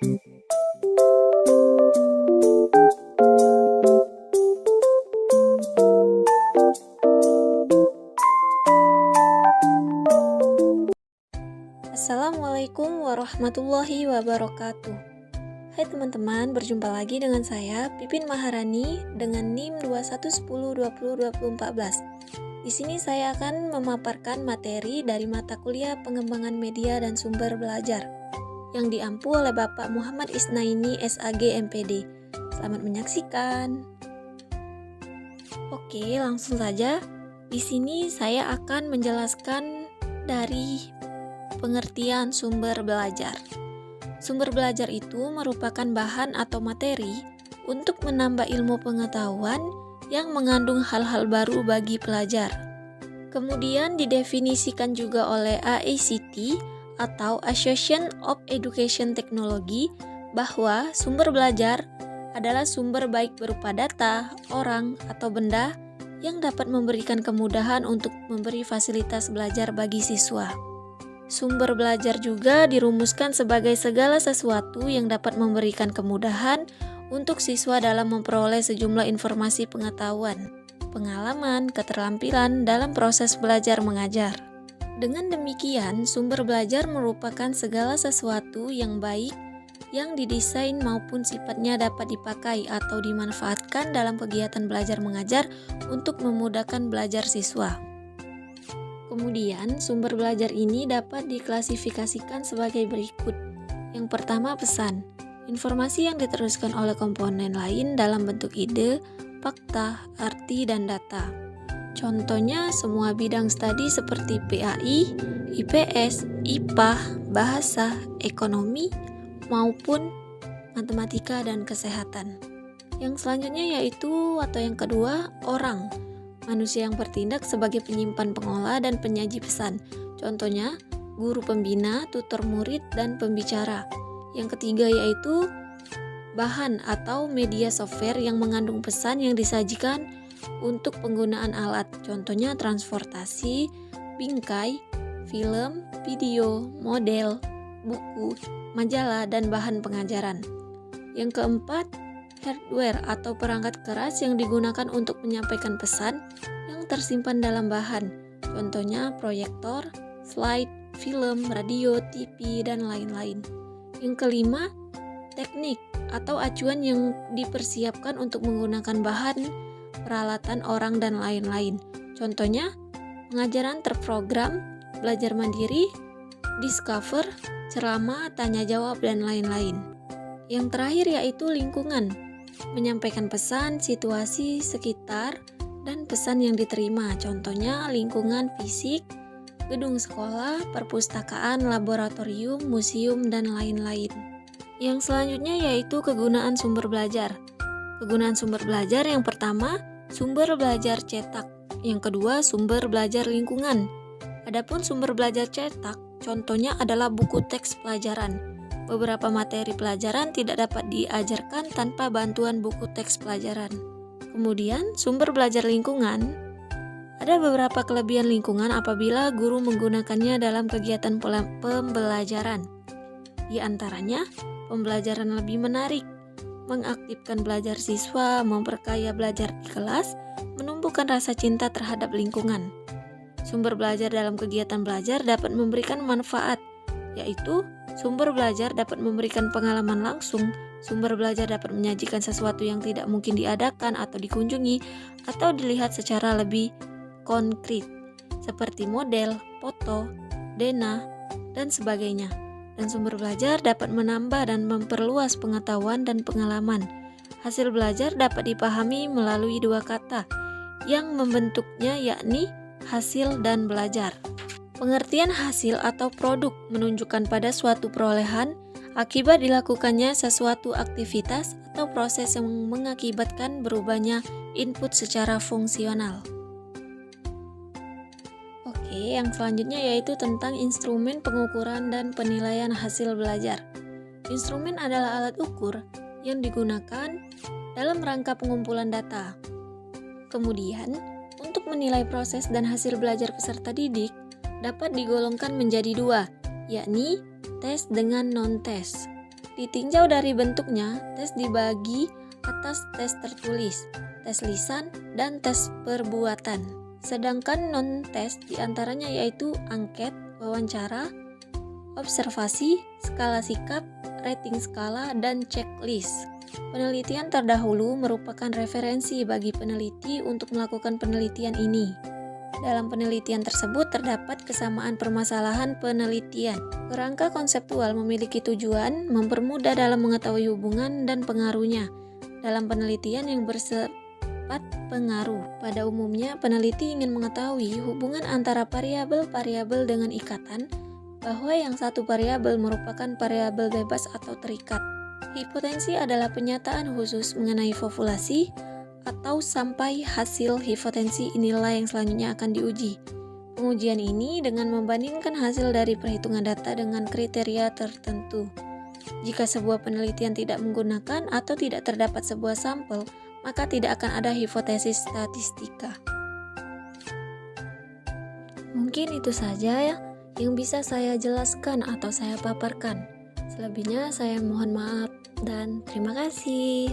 Assalamualaikum warahmatullahi wabarakatuh. Hai teman-teman, berjumpa lagi dengan saya Pipin Maharani dengan NIM 2110202014. Di sini saya akan memaparkan materi dari mata kuliah Pengembangan Media dan Sumber Belajar yang diampu oleh Bapak Muhammad Isnaini SAG MPD. Selamat menyaksikan. Oke, langsung saja. Di sini saya akan menjelaskan dari pengertian sumber belajar. Sumber belajar itu merupakan bahan atau materi untuk menambah ilmu pengetahuan yang mengandung hal-hal baru bagi pelajar. Kemudian didefinisikan juga oleh AICT atau Association of Education Technology bahwa sumber belajar adalah sumber baik berupa data, orang, atau benda yang dapat memberikan kemudahan untuk memberi fasilitas belajar bagi siswa. Sumber belajar juga dirumuskan sebagai segala sesuatu yang dapat memberikan kemudahan untuk siswa dalam memperoleh sejumlah informasi pengetahuan, pengalaman, keterampilan dalam proses belajar mengajar. Dengan demikian, sumber belajar merupakan segala sesuatu yang baik yang didesain maupun sifatnya dapat dipakai atau dimanfaatkan dalam kegiatan belajar mengajar untuk memudahkan belajar siswa. Kemudian, sumber belajar ini dapat diklasifikasikan sebagai berikut. Yang pertama, pesan. Informasi yang diteruskan oleh komponen lain dalam bentuk ide, fakta, arti, dan data. Contohnya, semua bidang studi seperti PAI, IPS, IPA, bahasa, ekonomi, maupun matematika dan kesehatan. Yang selanjutnya yaitu atau yang kedua, orang. Manusia yang bertindak sebagai penyimpan, pengolah, dan penyaji pesan. Contohnya, guru pembina, tutor murid, dan pembicara. Yang ketiga yaitu bahan atau media software yang mengandung pesan yang disajikan untuk penggunaan alat. Contohnya transportasi, bingkai, film, video, model, buku, majalah, dan bahan pengajaran. Yang keempat, hardware atau perangkat keras yang digunakan untuk menyampaikan pesan yang tersimpan dalam bahan. Contohnya proyektor, slide, film, radio, TV, dan lain-lain. Yang kelima, teknik atau acuan yang dipersiapkan untuk menggunakan bahan, peralatan, orang, dan lain-lain. Contohnya pengajaran terprogram, belajar mandiri, discover, ceramah, tanya jawab, dan lain-lain. Yang terakhir yaitu lingkungan, menyampaikan pesan, situasi sekitar, dan pesan yang diterima. Contohnya lingkungan fisik, gedung sekolah, perpustakaan, laboratorium, museum, dan lain-lain. Yang selanjutnya yaitu kegunaan sumber belajar. Kegunaan sumber belajar yang pertama, sumber belajar cetak. Yang kedua, sumber belajar lingkungan. Adapun sumber belajar cetak, contohnya adalah buku teks pelajaran. Beberapa materi pelajaran tidak dapat diajarkan tanpa bantuan buku teks pelajaran. Kemudian, sumber belajar lingkungan. Ada beberapa kelebihan lingkungan apabila guru menggunakannya dalam kegiatan pembelajaran. Di antaranya, pembelajaran lebih menarik, mengaktifkan belajar siswa, memperkaya belajar di kelas, menumbuhkan rasa cinta terhadap lingkungan. Sumber belajar dalam kegiatan belajar dapat memberikan manfaat, yaitu sumber belajar dapat memberikan pengalaman langsung, sumber belajar dapat menyajikan sesuatu yang tidak mungkin diadakan atau dikunjungi atau dilihat secara lebih konkret, seperti model, foto, dena, dan sebagainya. Dan sumber belajar dapat menambah dan memperluas pengetahuan dan pengalaman. Hasil belajar dapat dipahami melalui dua kata yang membentuknya, yakni hasil dan belajar. Pengertian hasil atau produk menunjukkan pada suatu perolehan akibat dilakukannya sesuatu aktivitas atau proses yang mengakibatkan berubahnya input secara fungsional. Oke, yang selanjutnya yaitu tentang instrumen pengukuran dan penilaian hasil belajar. Instrumen adalah alat ukur yang digunakan dalam rangka pengumpulan data. Kemudian, untuk menilai proses dan hasil belajar peserta didik, dapat digolongkan menjadi dua, yakni tes dengan non-tes. Ditinjau dari bentuknya, tes dibagi atas tes tertulis, tes lisan, dan tes perbuatan. Sedangkan non-tes diantaranya yaitu angket, wawancara, observasi, skala sikap, rating skala, dan checklist. Penelitian terdahulu merupakan referensi bagi peneliti untuk melakukan penelitian ini. Dalam penelitian tersebut terdapat kesamaan permasalahan penelitian. Kerangka konseptual memiliki tujuan mempermudah dalam mengetahui hubungan dan pengaruhnya dalam penelitian yang bersifat pengaruh. Pada umumnya, peneliti ingin mengetahui hubungan antara variabel-variabel dengan ikatan, bahwa yang satu variabel merupakan variabel bebas atau terikat. Hipotensi adalah penyataan khusus mengenai populasi, atau sampai hasil hipotensi inilah yang selanjutnya akan diuji. Pengujian ini dengan membandingkan hasil dari perhitungan data dengan kriteria tertentu. Jika sebuah penelitian tidak menggunakan atau tidak terdapat sebuah sampel, maka tidak akan ada hipotesis statistika. Mungkin itu saja ya yang bisa saya jelaskan atau saya paparkan. Selebihnya saya mohon maaf dan terima kasih.